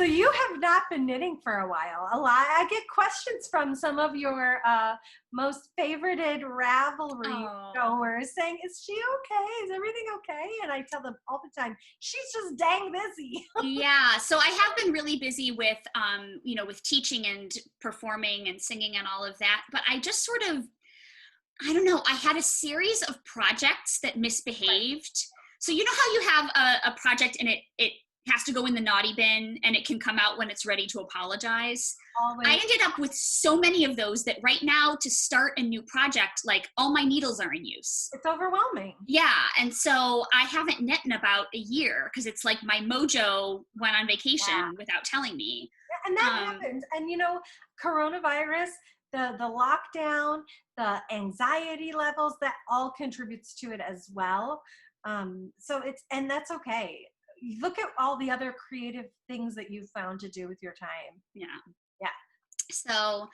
you have not been knitting for a while. I get questions from some of your most favorited Ravelry goers saying, is she okay? Is everything okay? And I tell them all the time, she's just dang busy. Yeah, so I have been really busy with, with teaching and performing and singing and all of that. But I just sort of, I don't know, I had a series of projects that misbehaved. So you know how you have a project and it has to go in the naughty bin and it can come out when it's ready to apologize. Always. I ended up with so many of those that right now to start a new project, like all my needles are in use. It's overwhelming. Yeah, and so I haven't knit in about a year because it's like my mojo went on vacation without telling me. Yeah, and that happens. And coronavirus, the lockdown, the anxiety levels, that all contributes to it as well. And that's okay. Look at all the other creative things that you've found to do with your time. Yeah. So,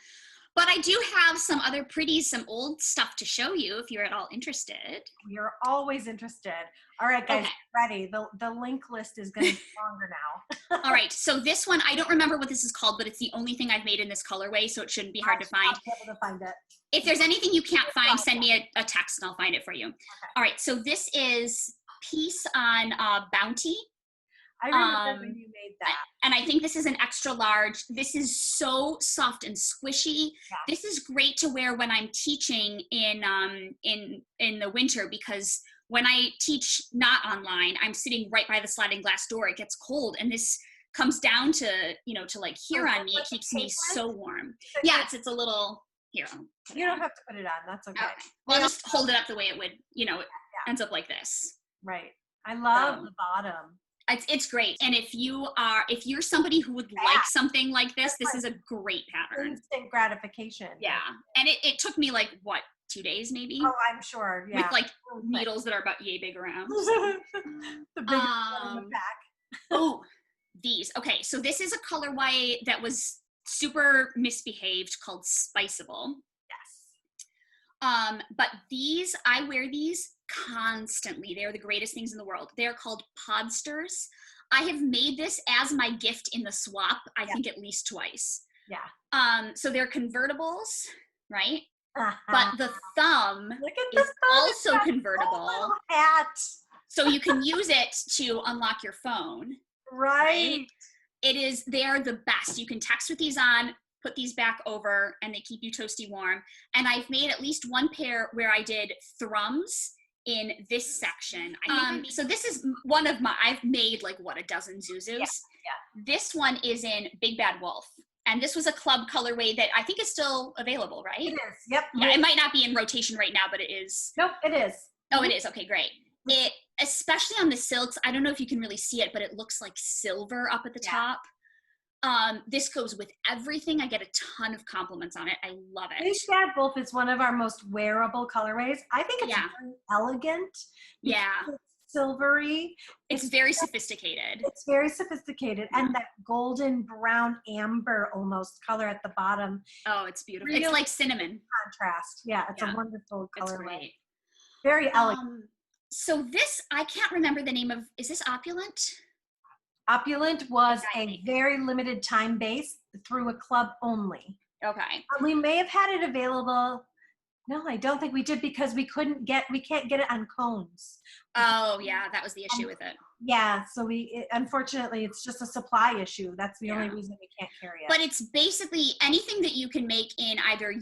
but I do have some other some old stuff to show you if you're at all interested. You're always interested. All right, guys, ready. The link list is going to be longer now. All right, so this one, I don't remember what this is called, but it's the only thing I've made in this colorway, so it shouldn't be hard to find. I'll be able to find it. If there's anything you can't find, send me a text and I'll find it for you. Okay. All right, so this is Piece on Bounty. I remember when you made that. And I think this is an extra large. This is so soft and squishy. Yeah. This is great to wear when I'm teaching in the winter, because when I teach not online, I'm sitting right by the sliding glass door. It gets cold, and this comes down to, to like here on me. It keeps me so warm. Yeah, it's a little, here. You don't have to put it on. That's okay. Well, I'll just hold it up the way it would, it ends up like this. Right. I love the bottom. It's great. And if you're somebody who would like something like this, this is a great pattern. Instant gratification. Yeah. And it took me 2 days maybe? Oh, I'm sure. Yeah. With needles that are about yay big around. The biggest one in the back. These. Okay. So this is a colorway that was super misbehaved called Spiceable. Yes. But I wear these constantly. They're the greatest things in the world. They're called Podsters. I have made this as my gift in the swap, I think at least twice. Yeah. So they're convertibles, right? But the thumb is also convertible. Hat. So you can use it to unlock your phone. Right. They are the best. You can text with these on, put these back over, and they keep you toasty warm. And I've made at least one pair where I did thrums in this section. So this is one of I've made a dozen ZuZus. Yeah. This one is in Big Bad Wolf. And this was a club colorway that I think is still available, right? It is. Yep. Yeah, it might not be in rotation right now, but it is. Nope, it is. Oh, it is. Okay, great. It, especially on the silks, I don't know if you can really see it, but it looks like silver up at the top. This goes with everything. I get a ton of compliments on it. I love it. Big Bad Wolf is one of our most wearable colorways. I think it's very elegant. Yeah. It's silvery. It's very sophisticated. It's very sophisticated. And that golden brown amber almost color at the bottom. Oh, it's beautiful. Really, it's like cinnamon. Contrast. Yeah, it's a wonderful colorway. It's great. Very elegant. So this, I can't remember the name of, is this Opulent? Opulent was a very limited time base through a club only. Okay. We may have had it available. No, I don't think we did, because we can't get it on cones. Oh yeah, that was the issue with it. Yeah, so unfortunately it's just a supply issue. That's the only reason we can't carry it. But it's basically anything that you can make in either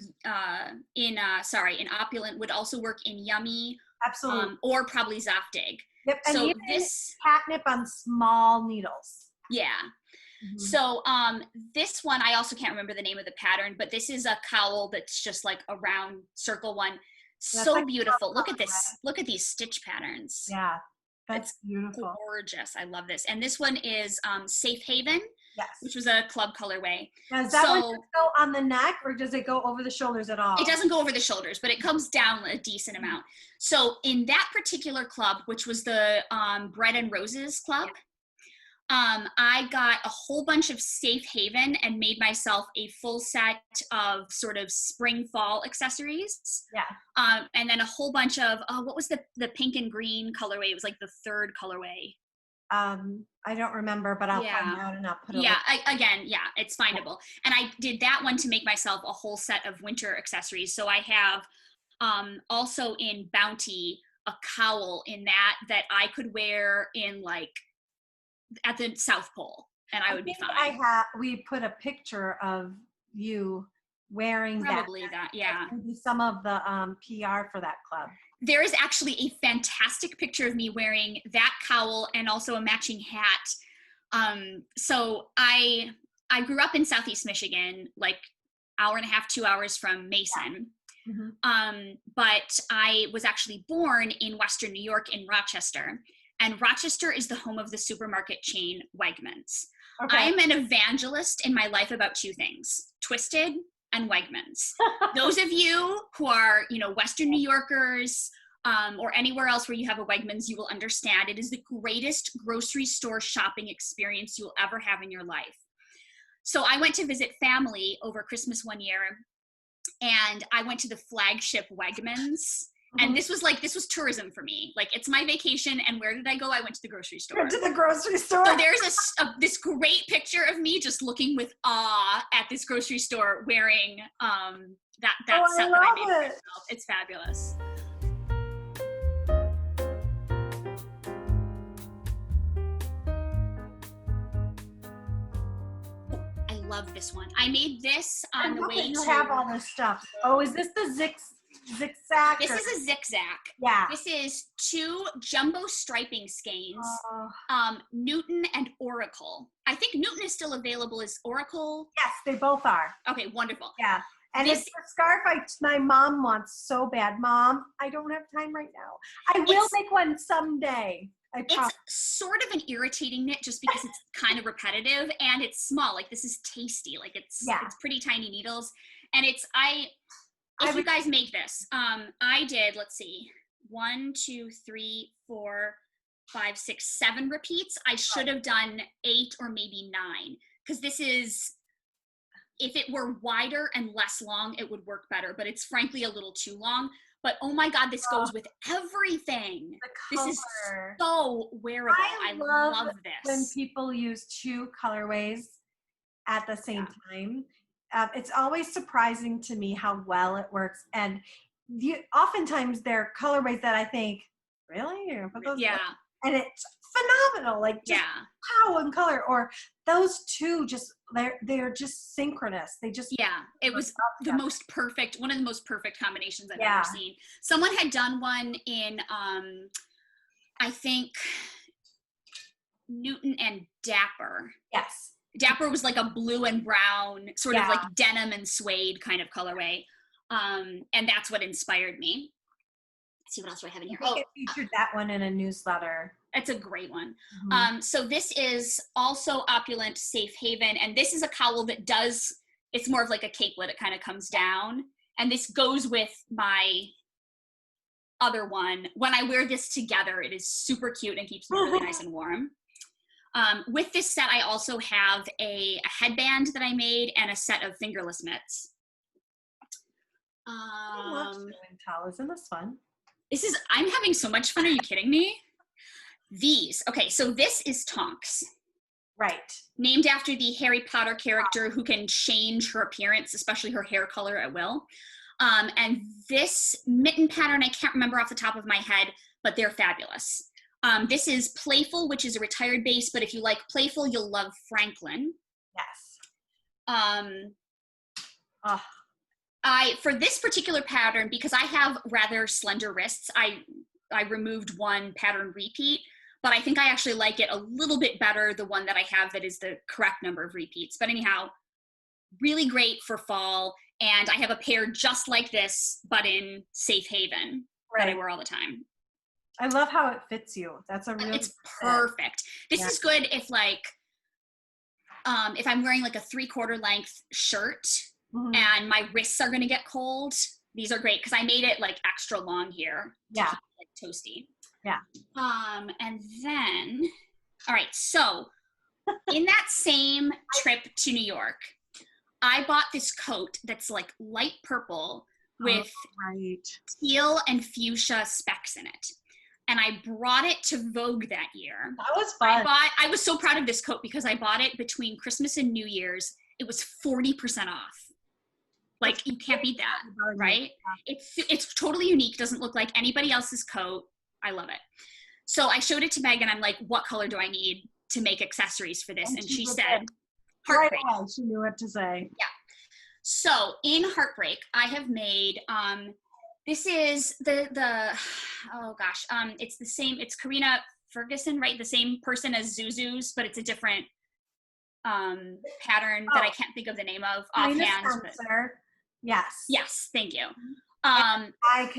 in Opulent would also work in Yummy. Absolutely. Or probably Zaftig. Yep, and so even this catnip on small needles. Yeah. Mm-hmm. So this one, I also can't remember the name of the pattern, but this is a cowl that's just like a round circle one. That's so beautiful. Look at this. Look at these stitch patterns. Yeah, that's beautiful. Gorgeous. I love this. And this one is Safe Haven. Yes. Which was a club colorway. Now, does that one just go on the neck, or does it go over the shoulders at all? It doesn't go over the shoulders, but it comes down a decent amount. So in that particular club, which was the Bread and Roses club, I got a whole bunch of Safe Haven and made myself a full set of sort of spring fall accessories. Yeah. And then a whole bunch of, what was the pink and green colorway? It was like the third colorway. I don't remember, but I'll find out and I'll put it. Yeah, it's findable. And I did that one to make myself a whole set of winter accessories. So I have also in Bounty a cowl in that I could wear in like at the South Pole, and I would be fine. We put a picture of you wearing probably that. Yeah, maybe some of the PR for that club. There is actually a fantastic picture of me wearing that cowl and also a matching hat. So I grew up in Southeast Michigan, like hour and a half, 2 hours from Mason. Yeah. Mm-hmm. But I was actually born in Western New York in Rochester. And Rochester is the home of the supermarket chain Wegmans. Okay. I am an evangelist in my life about two things: Twisted and Wegmans. Those of you who are, Western New Yorkers or anywhere else where you have a Wegmans, you will understand it is the greatest grocery store shopping experience you will ever have in your life. So I went to visit family over Christmas one year, and I went to the flagship Wegmans. And this was tourism for me. Like, it's my vacation, and where did I go? I went to the grocery store. Went to the grocery store. So there's this great picture of me just looking with awe at this grocery store wearing that set that I made for myself. It's fabulous. I love this one. I made this on the way to. You have all this stuff. Oh, is this the zigzag? This is a zigzag. Yeah. This is 2 jumbo striping skeins, Newton and Oracle. I think Newton is still available. Is Oracle? Yes, they both are. Okay, wonderful. Yeah. And it's a scarf my mom wants so bad. Mom, I don't have time right now. I will make one someday. It's sort of an irritating knit just because it's kind of repetitive, and it's small. Like, this is tasty. Like, it's pretty tiny needles. And if you guys make this, I did, let's see, 1, 2, 3, 4, 5, 6, 7 repeats. I should have done 8 or maybe 9, because this is, if it were wider and less long, it would work better, but it's frankly a little too long. But oh my God, this goes with everything. This is so wearable. I love this. When people use 2 colorways at the same time. It's always surprising to me how well it works. And oftentimes there are colorways that I think, really? And it's phenomenal. Like, just pow and color. Or those 2 just, they're just synchronous. They just. Yeah, it was one of the most perfect combinations I've ever seen. Someone had done one in, I think, Newton and Dapper. Yes. Dapper was like a blue and brown, sort of like denim and suede kind of colorway. And that's what inspired me. Let's see, what else do I have in here? I featured that one in a newsletter. It's a great one. Mm-hmm. So this is also Opulent Safe Haven. And this is a cowl that it's more of like a capelet. It kind of comes down. And this goes with my other one. When I wear this together, it is super cute and keeps me really nice and warm. With this set, I also have a headband that I made and a set of fingerless mitts. I love doing towels. Isn't this fun? I'm having so much fun. Are you kidding me? Okay, so this is Tonks. Right. Named after the Harry Potter character who can change her appearance, especially her hair color at will. And this mitten pattern, I can't remember off the top of my head, but they're fabulous. This is Playful, which is a retired base, but if you like Playful, you'll love Franklin. Yes. For this particular pattern, because I have rather slender wrists, I removed one pattern repeat, but I think I actually like it a little bit better, the one that I have that is the correct number of repeats. But anyhow, really great for fall. And I have a pair just like this, but in Safe Haven that I wear all the time. I love how it fits you. It's perfect. This is good if if I'm wearing like a 3/4 length shirt and my wrists are going to get cold. These are great because I made it like extra long here. To keep it, like, toasty. Yeah. And then, all right. So in that same trip to New York, I bought this coat that's like light purple with teal and fuchsia specks in it. and I brought it to Vogue that year. That was fun. I was so proud of this coat because I bought it between Christmas and New Year's. It was 40% off. Like, you can't beat that, right? It's totally unique. Doesn't look like anybody else's coat. I love it. So I showed it to Meg, and I'm like, what color do I need to make accessories for this? And she said, Heartbreak. Right away, she knew what to say. Yeah. So in Heartbreak, I have made, this is oh gosh, it's the same, it's Karina Ferguson, right? The same person as ZuZu's, but it's a different pattern that I can't think of the name of offhand. Yes. Yes, thank you. I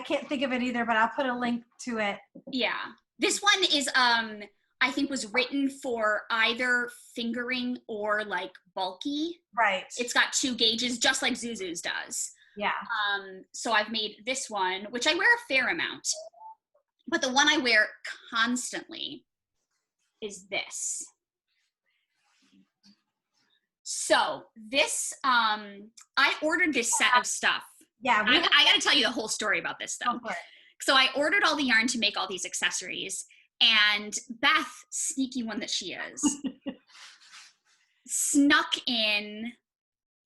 can't think of it either, but I'll put a link to it. Yeah. This one is, I think was written for either fingering or like bulky. Right. It's got 2 gauges, just like ZuZu's does. Yeah. So I've made this one, which I wear a fair amount, but the one I wear constantly is this. So this, I ordered this set of stuff. Yeah. I got to tell you the whole story about this though. Okay. So I ordered all the yarn to make all these accessories, and Beth, sneaky one that she is, snuck in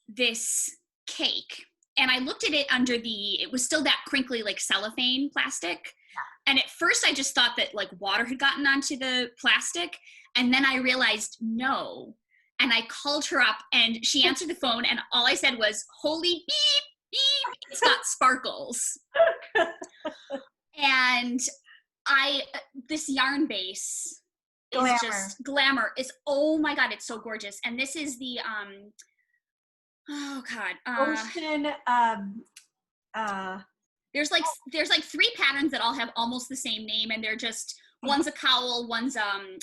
this cake. And I looked at it under it was still that crinkly, like cellophane plastic. Yeah. And at first I just thought that like water had gotten onto the plastic. And then I realized no. And I called her up, and she answered the phone, and all I said was, holy beep, beep, it's got sparkles. And this yarn base is just glamour. Oh my God, it's so gorgeous. And this is the, oh God. Ocean, there's like 3 patterns that all have almost the same name, and they're just, one's a cowl, one's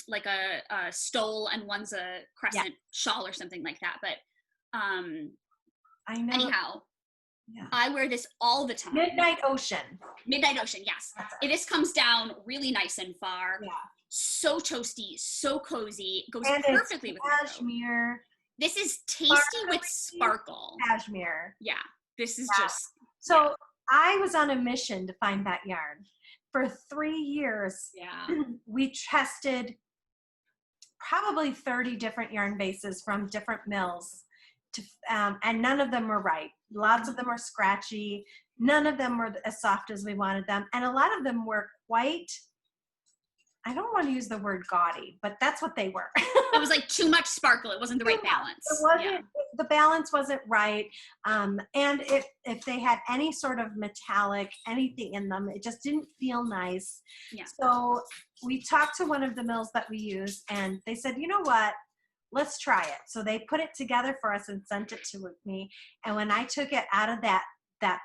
like a stole, and one's a crescent shawl or something like that. But I know. Anyhow, I wear this all the time. Midnight Ocean, yes. This comes down really nice and far. Yeah. So toasty, so cozy. Goes and perfectly with cashmere. This is tasty with sparkle. Cashmere. Yeah. This is just. So I was on a mission to find that yarn. For 3 years, we tested probably 30 different yarn bases from different mills, and none of them were right. Lots of them were scratchy. None of them were as soft as we wanted them. And a lot of them were quite, I don't want to use the word gaudy, but that's what they were. It was like too much sparkle. It wasn't the right balance. It wasn't, the balance wasn't right. And if they had any sort of metallic, anything in them, it just didn't feel nice. Yeah. So we talked to one of the mills that we use, and they said, you know what? Let's try it. So they put it together for us and sent it to me. And when I took it out of that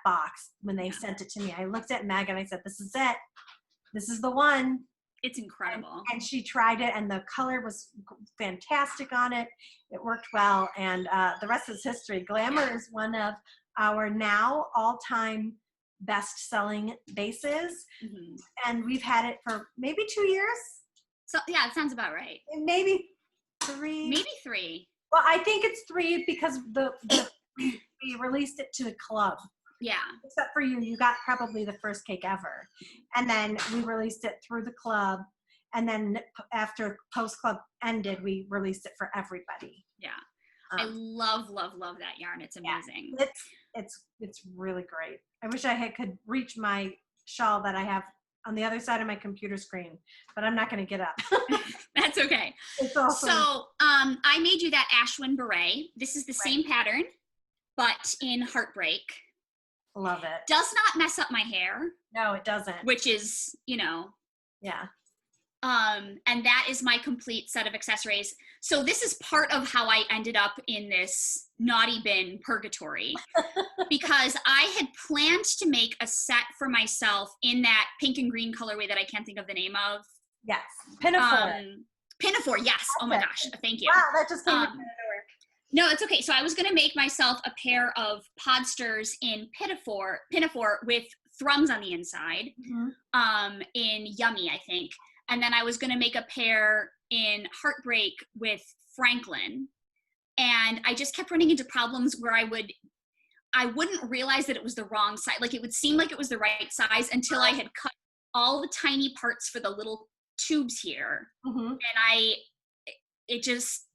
box, when they sent it to me, I looked at Meg and I said, this is it. This is the one. It's incredible. And she tried it, and the color was fantastic on it. It worked well, and the rest is history. Glamour is one of our now all-time best-selling bases, and we've had it for maybe 2 years. So yeah, it sounds about right. Maybe 3. Maybe 3. Well, I think it's 3 because we released it to the club. Yeah. Except for you. You got probably the first cake ever. And then we released it through the club. And then after Post Club ended, we released it for everybody. Yeah. I love that yarn. It's amazing. Yeah, it's really great. I wish I could reach my shawl that I have on the other side of my computer screen, but I'm not going to get up. That's okay. It's awesome. So I made you that Ashwin beret. This is the same pattern, but in Heartbreak. Love it. Does not mess up my hair. No, it doesn't. Which is, Yeah. And that is my complete set of accessories. So this is part of how I ended up in this naughty bin purgatory, because I had planned to make a set for myself in that pink and green colorway that I can't think of the name of. Yes. Pinafore. Pinafore, yes. Oh my gosh. Thank you. Wow, that just came into work. No, it's okay. So I was going to make myself a pair of Podsters in Pinafore with thrums on the inside, in Yummy, I think. And then I was going to make a pair in Heartbreak with Franklin. And I just kept running into problems where I wouldn't realize that it was the wrong size. Like, it would seem like it was the right size until I had cut all the tiny parts for the little tubes here. Mhm. And it just,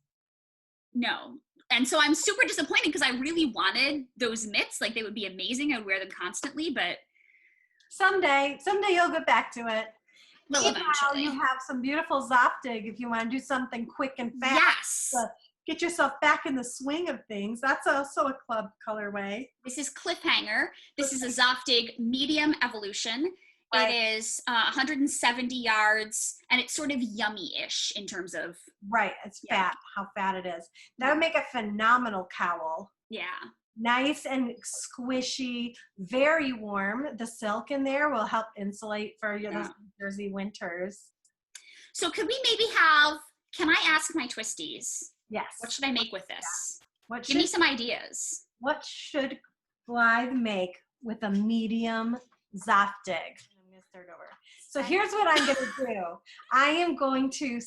no. And so I'm super disappointed because I really wanted those mitts. Like, they would be amazing. I would wear them constantly, but Someday you'll get back to it. well, Meanwhile, eventually. you have some beautiful Zoptig if you want to do something quick and fast. Yes. To get yourself back in the swing of things. That's also a club colorway. This is Cliffhanger. This is a Zoptig medium evolution. Right. It is 170 yards, and it's sort of yummy-ish in terms of. Right, it's fat, how fat it is. That would make a phenomenal cowl. Yeah. Nice and squishy, very warm. The silk in there will help insulate for your those Jersey winters. So could we maybe can I ask my twisties? Yes. What should I make with this? Give me some ideas. What should Blythe make with a medium Zoptig? I'm going to start over. So here's what I'm going to do. I am going to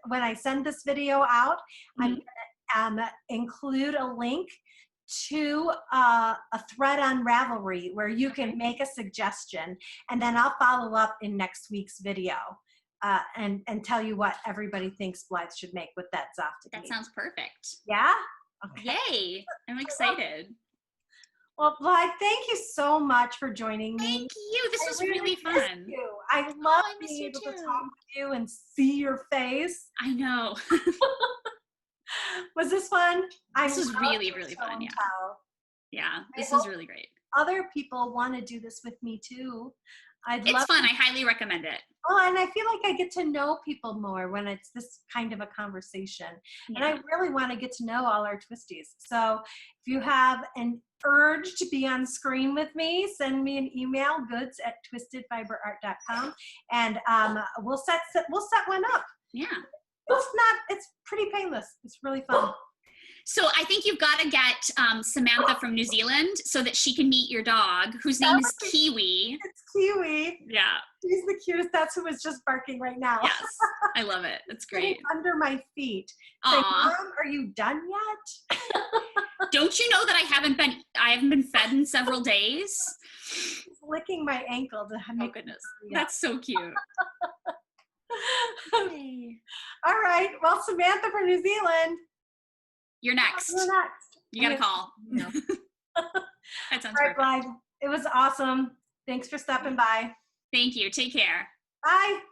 when I send this video out, I'm going to include a link to a thread on Ravelry where you can make a suggestion, and then I'll follow up in next week's video and tell you what everybody thinks Blythe should make with that Zoptig. That sounds perfect. Yeah? Okay. Yay! I'm excited. Well, Blythe, thank you so much for joining me. Thank you. This was really fun. I love being able to talk to you and see your face. I know. Was this fun? This was really, really fun. Yeah. Yeah, this is really great. Other people want to do this with me too. It's fun. I highly recommend it. Oh, and I feel like I get to know people more when it's this kind of a conversation. Yeah. And I really want to get to know all our twisties. So if you have an urge to be on screen with me, send me an email, goods@twistedfiberart.com, and we'll set one up. Yeah. It's pretty painless. It's really fun. So I think you've got to get Samantha from New Zealand so that she can meet your dog, whose name is Kiwi. It's Kiwi. Yeah. She's the cutest. That's who is just barking right now. Yes. I love it. It's great. Under my feet. Say, Mom, are you done yet? Don't you know that I haven't been fed in several days? She's licking my ankle to make. Oh goodness. That's so cute. All right. Well, Samantha from New Zealand. You're next. You got to call. No. That sounds perfect. All right, Blythe. It was awesome. Thanks for stopping by. Thank you. Take care. Bye.